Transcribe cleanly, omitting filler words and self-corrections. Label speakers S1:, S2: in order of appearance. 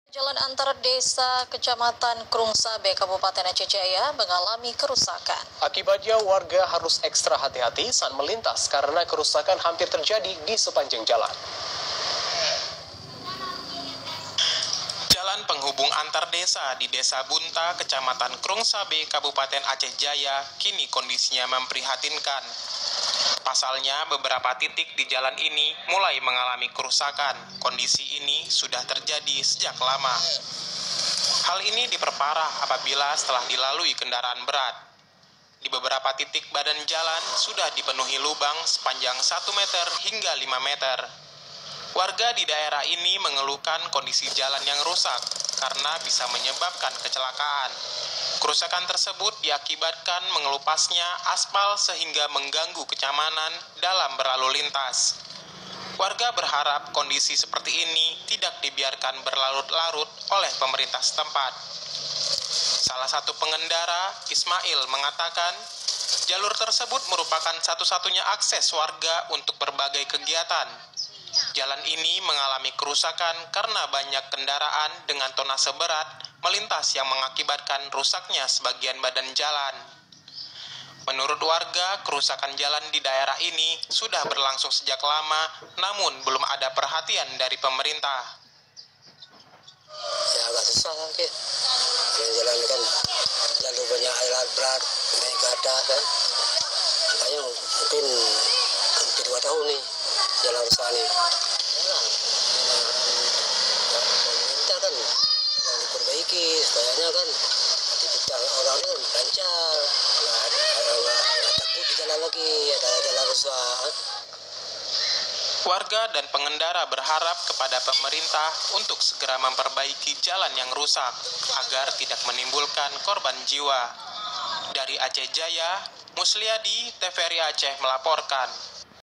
S1: Jalan antar desa Kecamatan Krungsabe, Kabupaten Aceh Jaya mengalami kerusakan.
S2: Akibatnya warga harus ekstra hati-hati saat melintas karena kerusakan hampir terjadi di sepanjang jalan. Jalan penghubung antar desa di Desa Bunta, Kecamatan Krungsabe, Kabupaten Aceh Jaya, kini kondisinya memprihatinkan. Pasalnya, beberapa titik di jalan ini mulai mengalami kerusakan. Kondisi ini sudah terjadi sejak lama. Hal ini diperparah apabila setelah dilalui kendaraan berat. Di beberapa titik badan jalan sudah dipenuhi lubang sepanjang 1 meter hingga 5 meter. Warga di daerah ini mengeluhkan kondisi jalan yang rusak karena bisa menyebabkan kecelakaan. Kerusakan tersebut diakibatkan mengelupasnya aspal sehingga mengganggu kenyamanan dalam berlalu lintas. Warga berharap kondisi seperti ini tidak dibiarkan berlarut-larut oleh pemerintah setempat. Salah satu pengendara, Ismail, mengatakan jalur tersebut merupakan satu-satunya akses warga untuk berbagai kegiatan. Jalan ini mengalami kerusakan karena banyak kendaraan dengan tonase berat melintas yang mengakibatkan rusaknya sebagian badan jalan. Menurut warga, kerusakan jalan di daerah ini sudah berlangsung sejak lama, namun belum ada perhatian dari pemerintah.
S3: Ya agak susah sakit. Jalan kan jalur banyak alat berat, naik ke atas kan. Makanya mungkin hampir 2 tahun nih jalan rusak nih. Pemerintah kan yang diperbaiki, supaya kan aktivitas orang kan lancar, nggak takut di jalan lagi, ada jalan rusak.
S2: Warga dan pengendara berharap kepada pemerintah untuk segera memperbaiki jalan yang rusak agar tidak menimbulkan korban jiwa. Dari Aceh Jaya, Musliadi, TVRI Aceh melaporkan.